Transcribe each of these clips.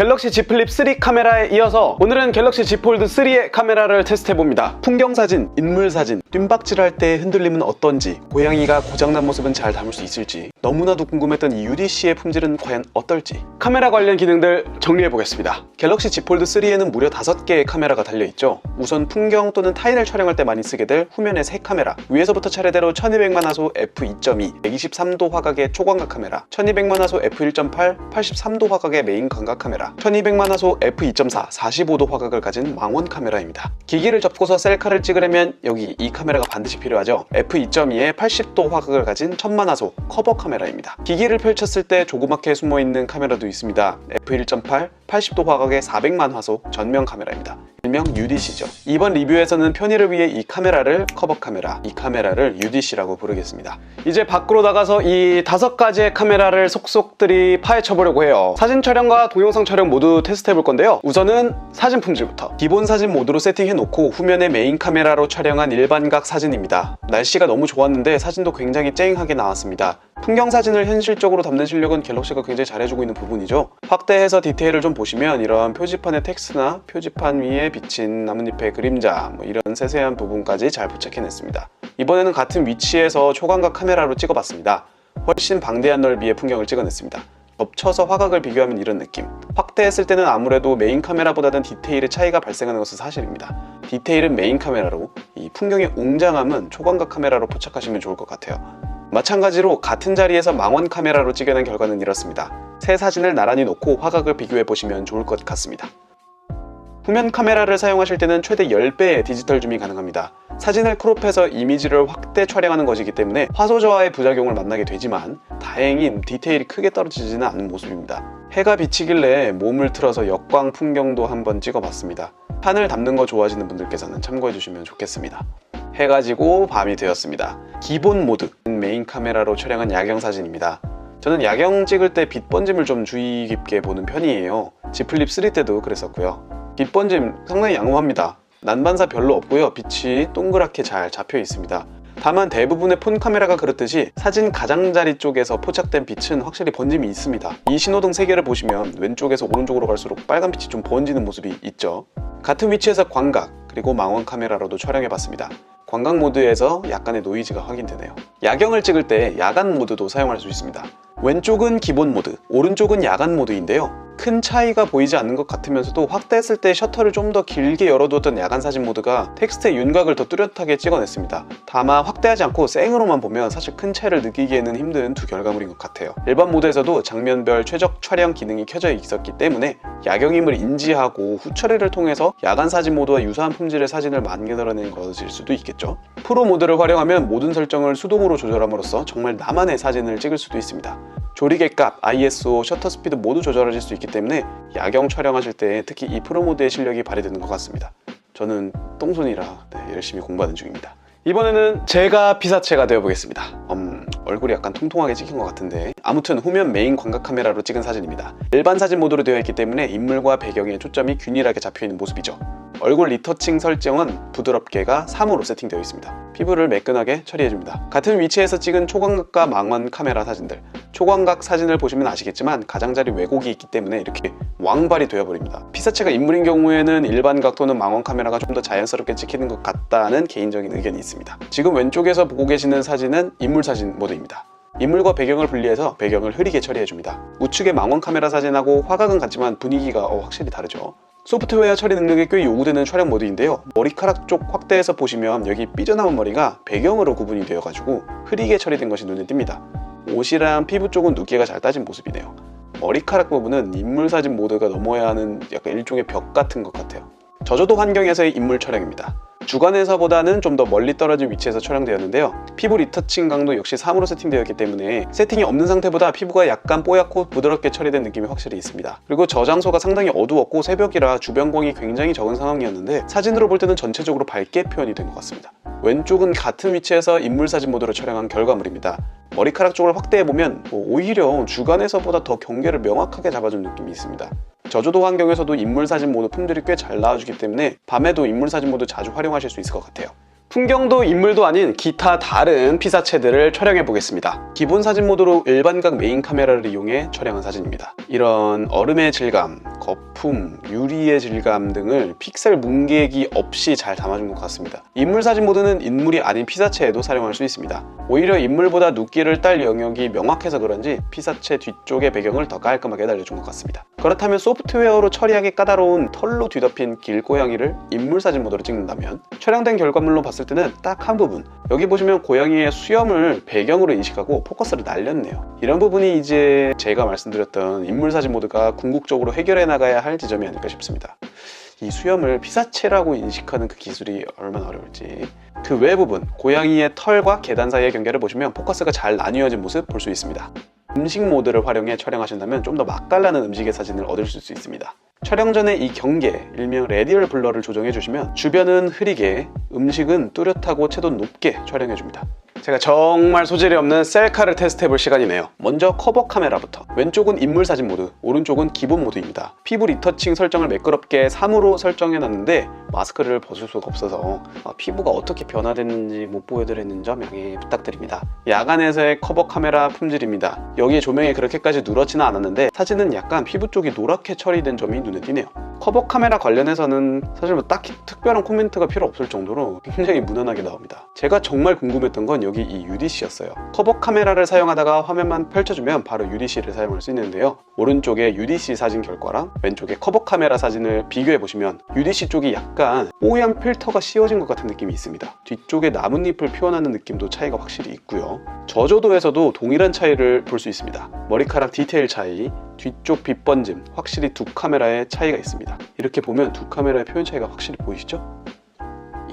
갤럭시 Z 플립 3 카메라에 이어서 오늘은 갤럭시 Z 폴드 3의 카메라를 테스트해봅니다. 풍경사진, 인물사진, 뜀박질을 할 때 흔들림은 어떤지, 고양이가 고장난 모습은 잘 담을 수 있을지, 너무나도 궁금했던 이 UDC의 품질은 과연 어떨지 카메라 관련 기능들 정리해보겠습니다. 갤럭시 Z 폴드 3에는 무려 5개의 카메라가 달려있죠. 우선 풍경 또는 타인을 촬영할 때 많이 쓰게 될 후면의 새 카메라, 위에서부터 차례대로 1200만 화소 f2.2, 123도 화각의 초광각 카메라, 1200만 화소 f1.8, 83도 화각의 메인 광각 카메라, 1200만 화소 f2.4, 45도 화각을 가진 망원 카메라입니다. 기기를 접고서 셀카를 찍으려면 여기 이 카메라가 반드시 필요하죠. f2.2에 80도 화각을 가진 1000만 화소 커버 카메라입니다. 기기를 펼쳤을 때 조그맣게 숨어있는 카메라도 있습니다. f1.8, 80도 화각의 400만 화소 전면 카메라입니다. 일명 UDC죠. 이번 리뷰에서는 편의를 위해 이 카메라를 커버 카메라, 이 카메라를 UDC라고 부르겠습니다. 이제 밖으로 나가서 이 5가지의 카메라를 속속들이 파헤쳐보려고 해요. 사진 촬영과 동영상 촬영 모두 테스트해볼 건데요. 우선은 사진 품질부터. 기본 사진 모드로 세팅해놓고 후면에 메인 카메라로 촬영한 일반각 사진입니다. 날씨가 너무 좋았는데 사진도 굉장히 쨍하게 나왔습니다. 풍경 사진을 현실적으로 담는 실력은 갤럭시가 굉장히 잘해주고 있는 부분이죠. 확대해서 디테일을 좀 보시면 이런 표지판의 텍스트나 표지판 위에 비친 나뭇잎의 그림자, 이런 세세한 부분까지 잘 포착해냈습니다. 이번에는 같은 위치에서 초광각 카메라로 찍어봤습니다. 훨씬 방대한 넓이의 풍경을 찍어냈습니다. 겹쳐서 화각을 비교하면 이런 느낌. 확대했을 때는 아무래도 메인 카메라보다는 디테일의 차이가 발생하는 것은 사실입니다. 디테일은 메인 카메라로, 이 풍경의 웅장함은 초광각 카메라로 포착하시면 좋을 것 같아요. 마찬가지로 같은 자리에서 망원 카메라로 찍어낸 결과는 이렇습니다. 새 사진을 나란히 놓고 화각을 비교해보시면 좋을 것 같습니다. 후면 카메라를 사용하실 때는 최대 10배의 디지털 줌이 가능합니다. 사진을 크롭해서 이미지를 확대 촬영하는 것이기 때문에 화소 저하의 부작용을 만나게 되지만 다행히 디테일이 크게 떨어지지는 않은 모습입니다. 해가 비치길래 몸을 틀어서 역광 풍경도 한번 찍어봤습니다. 하늘 담는 거 좋아하시는 분들께서는 참고해주시면 좋겠습니다. 해가 지고 밤이 되었습니다. 기본 모드, 메인 카메라로 촬영한 야경 사진입니다. 저는 야경 찍을 때 빛 번짐을 좀 주의 깊게 보는 편이에요. Z 플립 3 때도 그랬었고요. 빛 번짐 상당히 양호합니다. 난반사 별로 없고요. 빛이 동그랗게 잘 잡혀 있습니다. 다만 대부분의 폰 카메라가 그렇듯이 사진 가장자리 쪽에서 포착된 빛은 확실히 번짐이 있습니다. 이 신호등 3개를 보시면 왼쪽에서 오른쪽으로 갈수록 빨간 빛이 좀 번지는 모습이 있죠. 같은 위치에서 광각, 그리고 망원 카메라로도 촬영해봤습니다. 광각 모드에서 약간의 노이즈가 확인되네요. 야경을 찍을 때 야간 모드도 사용할 수 있습니다. 왼쪽은 기본 모드, 오른쪽은 야간 모드인데요. 큰 차이가 보이지 않는 것 같으면서도 확대했을 때 셔터를 좀 더 길게 열어두었던 야간 사진 모드가 텍스트의 윤곽을 더 뚜렷하게 찍어냈습니다. 다만 확대하지 않고 생으로만 보면 사실 큰 차이를 느끼기에는 힘든 두 결과물인 것 같아요. 일반 모드에서도 장면별 최적 촬영 기능이 켜져 있었기 때문에 야경임을 인지하고 후처리를 통해서 야간 사진 모드와 유사한 품질의 사진을 만들어낸 것일 수도 있겠죠. 프로 모드를 활용하면 모든 설정을 수동으로 조절함으로써 정말 나만의 사진을 찍을 수도 있습니다. 조리개 값, ISO, 셔터 스피드 모두 조절하실 수 있기 때문에 야경 촬영하실 때 특히 이 프로 모드의 실력이 발휘되는 것 같습니다. 저는 똥손이라 열심히 공부하는 중입니다. 이번에는 제가 피사체가 되어보겠습니다. 얼굴이 약간 통통하게 찍힌 것 같은데 아무튼 후면 메인 광각 카메라로 찍은 사진입니다. 일반 사진 모드로 되어 있기 때문에 인물과 배경의 초점이 균일하게 잡혀있는 모습이죠. 얼굴 리터칭 설정은 부드럽게가 3으로 세팅되어 있습니다. 피부를 매끈하게 처리해줍니다. 같은 위치에서 찍은 초광각과 망원 카메라 사진들, 초광각 사진을 보시면 아시겠지만 가장자리 왜곡이 있기 때문에 이렇게 왕발이 되어버립니다. 피사체가 인물인 경우에는 일반각 또는 망원 카메라가 좀 더 자연스럽게 찍히는 것 같다는 개인적인 의견이 있습니다. 지금 왼쪽에서 보고 계시는 사진은 인물 사진 모드입니다. 인물과 배경을 분리해서 배경을 흐리게 처리해줍니다. 우측의 망원 카메라 사진하고 화각은 같지만 분위기가 확실히 다르죠. 소프트웨어 처리 능력이 꽤 요구되는 촬영 모드인데요. 머리카락 쪽 확대해서 보시면 여기 삐져나온 머리가 배경으로 구분이 되어가지고 흐리게 처리된 것이 눈에 띕니다. 옷이랑 피부 쪽은 눕기가 잘 따진 모습이네요. 머리카락 부분은 인물 사진 모드가 넘어야 하는 약간 일종의 벽 같은 것 같아요. 저조도 환경에서의 인물 촬영입니다. 주간에서보다는 좀 더 멀리 떨어진 위치에서 촬영되었는데요. 피부 리터칭 강도 역시 3으로 세팅되었기 때문에 세팅이 없는 상태보다 피부가 약간 뽀얗고 부드럽게 처리된 느낌이 확실히 있습니다. 그리고 저 장소가 상당히 어두웠고 새벽이라 주변광이 굉장히 적은 상황이었는데 사진으로 볼 때는 전체적으로 밝게 표현이 된 것 같습니다. 왼쪽은 같은 위치에서 인물 사진 모드로 촬영한 결과물입니다. 머리카락 쪽을 확대해보면 오히려 주간에서보다 더 경계를 명확하게 잡아준 느낌이 있습니다. 저조도 환경에서도 인물 사진 모드 품질이 꽤 잘 나와주기 때문에 밤에도 인물 사진 모드 자주 활용하실 수 있을 것 같아요. 풍경도 인물도 아닌 기타 다른 피사체들을 촬영해 보겠습니다. 기본 사진 모드로 일반각 메인 카메라를 이용해 촬영한 사진입니다. 이런 얼음의 질감, 거품, 유리의 질감 등을 픽셀 뭉개기 없이 잘 담아준 것 같습니다. 인물 사진 모드는 인물이 아닌 피사체에도 사용할 수 있습니다. 오히려 인물보다 눕기를 딸 영역이 명확해서 그런지 피사체 뒤쪽의 배경을 더 깔끔하게 달려준 것 같습니다. 그렇다면 소프트웨어로 처리하기 까다로운 털로 뒤덮인 길고양이를 인물 사진 모드로 찍는다면 촬영된 결과물로 봤을 때는 딱 한 부분, 여기 보시면 고양이의 수염을 배경으로 인식하고 포커스를 날렸네요. 이런 부분이 이제 제가 말씀드렸던 인물 사진 모드가 궁극적으로 해결해 나가야 할 지점이 아닐까 싶습니다. 이 수염을 피사체라고 인식하는 그 기술이 얼마나 어려울지. 그 외 부분, 고양이의 털과 계단 사이의 경계를 보시면 포커스가 잘 나뉘어진 모습 볼 수 있습니다. 음식 모드를 활용해 촬영하신다면 좀 더 맛깔나는 음식의 사진을 얻으실 수 있습니다. 촬영 전에 이 경계, 일명 레디얼 블러를 조정해 주시면 주변은 흐리게, 음식은 뚜렷하고 채도 높게 촬영해 줍니다. 제가 정말 소질이 없는 셀카를 테스트해볼 시간이네요. 먼저 커버 카메라부터. 왼쪽은 인물 사진 모드, 오른쪽은 기본 모드입니다. 피부 리터칭 설정을 매끄럽게 3으로 설정해놨는데 마스크를 벗을 수가 없어서 피부가 어떻게 변화됐는지 못 보여드리는 점 양해 부탁드립니다. 야간에서의 커버 카메라 품질입니다. 여기에 조명이 그렇게까지 누렇지는 않았는데 사진은 약간 피부 쪽이 노랗게 처리된 점이 눈에 띄네요. 커버 카메라 관련해서는 사실 뭐 딱히 특별한 코멘트가 필요 없을 정도로 굉장히 무난하게 나옵니다. 제가 정말 궁금했던 건 여기 이 UDC였어요. 커버 카메라를 사용하다가 화면만 펼쳐주면 바로 UDC를 사용할 수 있는데요. 오른쪽에 UDC 사진 결과랑 왼쪽에 커버 카메라 사진을 비교해보시면 UDC 쪽이 약간 뽀얀 필터가 씌워진 것 같은 느낌이 있습니다. 뒤쪽에 나뭇잎을 표현하는 느낌도 차이가 확실히 있고요. 저조도에서도 동일한 차이를 볼 수 있습니다. 머리카락 디테일 차이, 뒤쪽 빛 번짐, 확실히 두 카메라의 차이가 있습니다. 이렇게 보면 두 카메라의 표현 차이가 확실히 보이시죠?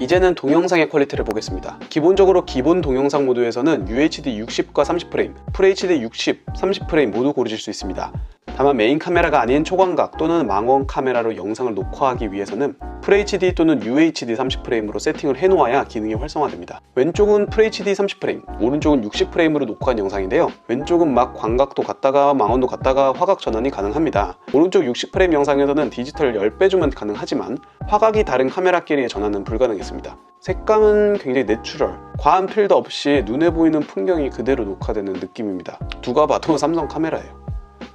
이제는 동영상의 퀄리티를 보겠습니다. 기본적으로 기본 동영상 모드에서는 UHD 60과 30프레임, FHD 60, 30프레임 모두 고르실 수 있습니다. 다만 메인 카메라가 아닌 초광각 또는 망원 카메라로 영상을 녹화하기 위해서는 FHD 또는 UHD 30프레임으로 세팅을 해놓아야 기능이 활성화됩니다. 왼쪽은 FHD 30프레임, 오른쪽은 60프레임으로 녹화한 영상인데요. 왼쪽은 막 광각도 갔다가 망원도 갔다가 화각 전환이 가능합니다. 오른쪽 60프레임 영상에서는 디지털 10배 주면 가능하지만 화각이 다른 카메라끼리의 전환은 불가능했습니다. 색감은 굉장히 내추럴, 과한 필드 없이 눈에 보이는 풍경이 그대로 녹화되는 느낌입니다. 누가 봐도 삼성 카메라예요.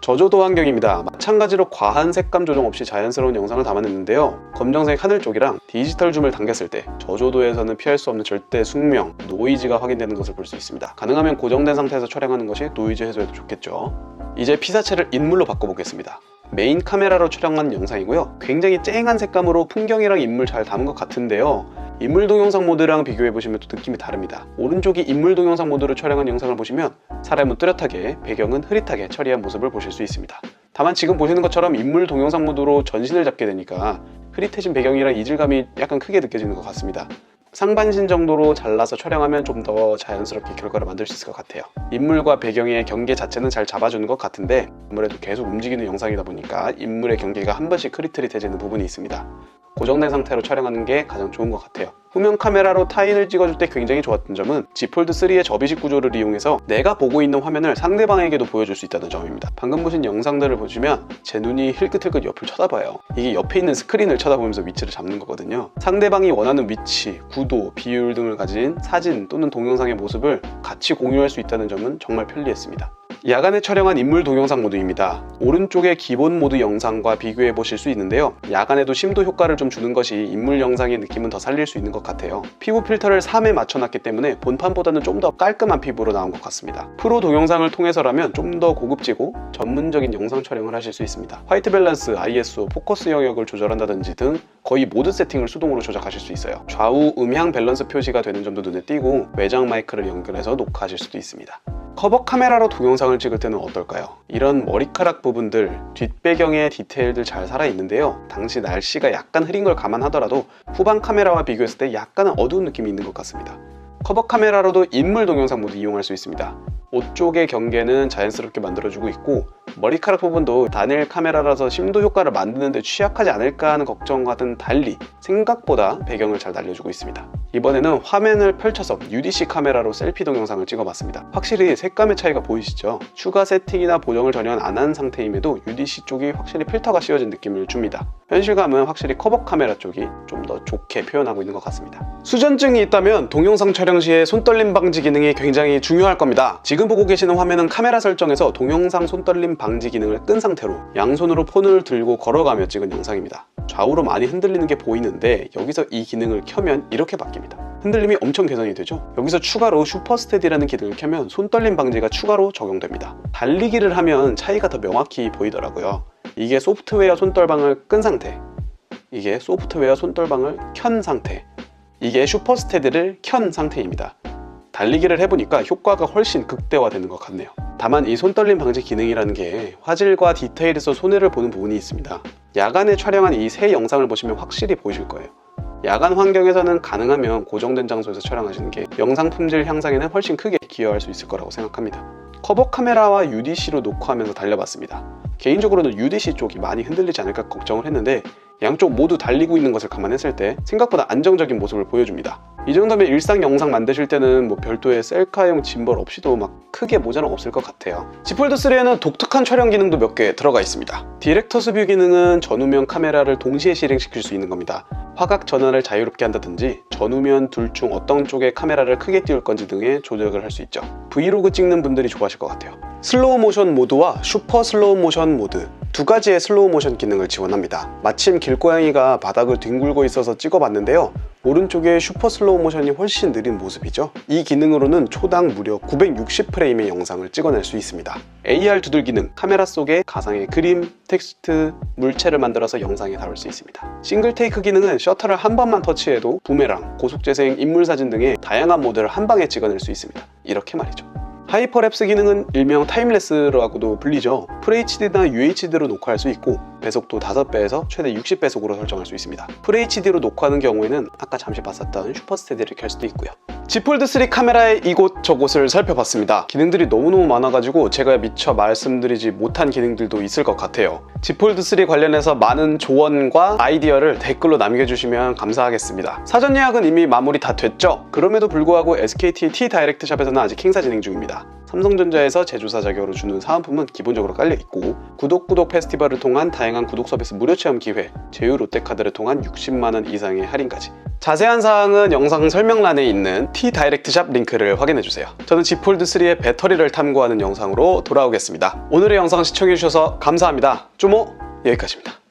저조도 환경입니다. 마찬가지로 과한 색감 조정 없이 자연스러운 영상을 담아냈는데요. 검정색 하늘 쪽이랑 디지털 줌을 당겼을 때 저조도에서는 피할 수 없는 절대 숙명, 노이즈가 확인되는 것을 볼 수 있습니다. 가능하면 고정된 상태에서 촬영하는 것이 노이즈 해소에도 좋겠죠. 이제 피사체를 인물로 바꿔보겠습니다. 메인 카메라로 촬영한 영상이고요. 굉장히 쨍한 색감으로 풍경이랑 인물 잘 담은 것 같은데요. 인물 동영상 모드랑 비교해보시면 또 느낌이 다릅니다. 오른쪽이 인물 동영상 모드로 촬영한 영상을 보시면 사람은 뚜렷하게, 배경은 흐릿하게 처리한 모습을 보실 수 있습니다. 다만 지금 보시는 것처럼 인물 동영상 모드로 전신을 잡게 되니까 흐릿해진 배경이랑 이질감이 약간 크게 느껴지는 것 같습니다. 상반신 정도로 잘라서 촬영하면 좀 더 자연스럽게 결과를 만들 수 있을 것 같아요. 인물과 배경의 경계 자체는 잘 잡아주는 것 같은데 아무래도 계속 움직이는 영상이다 보니까 인물의 경계가 한 번씩 흐릿흐릿해지는 부분이 있습니다. 고정된 상태로 촬영하는 게 가장 좋은 것 같아요. 후면 카메라로 타인을 찍어줄 때 굉장히 좋았던 점은 Z 폴드 3의 접이식 구조를 이용해서 내가 보고 있는 화면을 상대방에게도 보여줄 수 있다는 점입니다. 방금 보신 영상들을 보시면 제 눈이 힐끗힐끗 옆을 쳐다봐요. 이게 옆에 있는 스크린을 쳐다보면서 위치를 잡는 거거든요. 상대방이 원하는 위치, 구도, 비율 등을 가진 사진 또는 동영상의 모습을 같이 공유할 수 있다는 점은 정말 편리했습니다. 야간에 촬영한 인물 동영상 모드입니다. 오른쪽의 기본 모드 영상과 비교해 보실 수 있는데요. 야간에도 심도 효과를 좀 주는 것이 인물 영상의 느낌은 더 살릴 수 있는 것 같아요. 피부 필터를 3에 맞춰놨기 때문에 본판보다는 좀 더 깔끔한 피부로 나온 것 같습니다. 프로 동영상을 통해서라면 좀 더 고급지고 전문적인 영상 촬영을 하실 수 있습니다. 화이트 밸런스, ISO, 포커스 영역을 조절한다든지 등 거의 모든 세팅을 수동으로 조작하실 수 있어요. 좌우 음향 밸런스 표시가 되는 점도 눈에 띄고 외장 마이크를 연결해서 녹화하실 수도 있습니다. 커버 카메라로 동영상을 찍을 때는 어떨까요? 이런 머리카락 부분들, 뒷배경의 디테일들 잘 살아있는데요. 당시 날씨가 약간 흐린 걸 감안하더라도 후방 카메라와 비교했을 때 약간은 어두운 느낌이 있는 것 같습니다. 커버 카메라로도 인물 동영상 모두 이용할 수 있습니다. 옷 쪽의 경계는 자연스럽게 만들어주고 있고 머리카락 부분도 단일 카메라라서 심도 효과를 만드는데 취약하지 않을까 하는 걱정과는 달리 생각보다 배경을 잘 날려주고 있습니다. 이번에는 화면을 펼쳐서 UDC 카메라로 셀피 동영상을 찍어봤습니다. 확실히 색감의 차이가 보이시죠? 추가 세팅이나 보정을 전혀 안 한 상태임에도 UDC 쪽이 확실히 필터가 씌워진 느낌을 줍니다. 현실감은 확실히 커버 카메라 쪽이 좀 더 좋게 표현하고 있는 것 같습니다. 수전증이 있다면 동영상 촬영 시에 손떨림 방지 기능이 굉장히 중요할 겁니다. 지금 보고 계시는 화면은 카메라 설정에서 동영상 손떨림 방지 기능을 끈 상태로 양손으로 폰을 들고 걸어가며 찍은 영상입니다. 좌우로 많이 흔들리는 게 보이는데 여기서 이 기능을 켜면 이렇게 바뀝니다. 흔들림이 엄청 개선이 되죠. 여기서 추가로 슈퍼스테디라는 기능을 켜면 손떨림 방지가 추가로 적용됩니다. 달리기를 하면 차이가 더 명확히 보이더라고요. 이게 소프트웨어 손떨방을 끈 상태, 이게 소프트웨어 손떨방을 켠 상태, 이게 슈퍼스테디를 켠 상태입니다. 달리기를 해보니까 효과가 훨씬 극대화되는 것 같네요. 다만 이 손떨림 방지 기능이라는 게 화질과 디테일에서 손해를 보는 부분이 있습니다. 야간에 촬영한 이 새 영상을 보시면 확실히 보이실 거예요. 야간 환경에서는 가능하면 고정된 장소에서 촬영하시는 게 영상 품질 향상에는 훨씬 크게 기여할 수 있을 거라고 생각합니다. 커버 카메라와 UDC로 녹화하면서 달려봤습니다. 개인적으로는 UDC 쪽이 많이 흔들리지 않을까 걱정을 했는데 양쪽 모두 달리고 있는 것을 감안했을 때 생각보다 안정적인 모습을 보여줍니다. 이 정도면 일상 영상 만드실 때는 뭐 별도의 셀카용 짐벌 없이도 막 크게 모자람 없을 것 같아요. Z 폴드3에는 독특한 촬영 기능도 몇 개 들어가 있습니다. 디렉터스 뷰 기능은 전후면 카메라를 동시에 실행시킬 수 있는 겁니다. 화각 전환을 자유롭게 한다든지 전후면 둘 중 어떤 쪽에 카메라를 크게 띄울 건지 등의 조작을 할 수 있죠. 브이로그 찍는 분들이 좋아하실 것 같아요. 슬로우 모션 모드와 슈퍼 슬로우 모션 모드 두 가지의 슬로우 모션 기능을 지원합니다. 마침 길고양이가 바닥을 뒹굴고 있어서 찍어봤는데요. 오른쪽에 슈퍼 슬로우 모션이 훨씬 느린 모습이죠. 이 기능으로는 초당 무려 960프레임의 영상을 찍어낼 수 있습니다. AR 두들 기능, 카메라 속에 가상의 그림, 텍스트, 물체를 만들어서 영상에 담을 수 있습니다. 싱글 테이크 기능은 셔터를 한 번만 터치해도 부메랑, 고속재생, 인물사진 등의 다양한 모델을 한 방에 찍어낼 수 있습니다. 이렇게 말이죠. 하이퍼랩스 기능은 일명 타임레스라고도 불리죠. FHD나 UHD로 녹화할 수 있고 배속도 5배에서 최대 60배속으로 설정할 수 있습니다. FHD로 녹화하는 경우에는 아까 잠시 봤었던 슈퍼스테디를 켤 수도 있고요. Z 폴드3 카메라의 이곳저곳을 살펴봤습니다. 기능들이 너무너무 많아가지고 제가 미처 말씀드리지 못한 기능들도 있을 것 같아요. Z 폴드3 관련해서 많은 조언과 아이디어를 댓글로 남겨주시면 감사하겠습니다. 사전 예약은 이미 마무리 다 됐죠? 그럼에도 불구하고 SKT T 다이렉트 샵에서는 아직 행사 진행 중입니다. 삼성전자에서 제조사 자격으로 주는 사은품은 기본적으로 깔려있고 구독 페스티벌을 통한 다양한 구독 서비스 무료 체험 기회, 제휴 롯데카드를 통한 60만원 이상의 할인까지. 자세한 사항은 영상 설명란에 있는 T 다이렉트 샵 링크를 확인해주세요. 저는 Z 폴드3의 배터리를 탐구하는 영상으로 돌아오겠습니다. 오늘의 영상 시청해주셔서 감사합니다. 쪼모 여기까지입니다.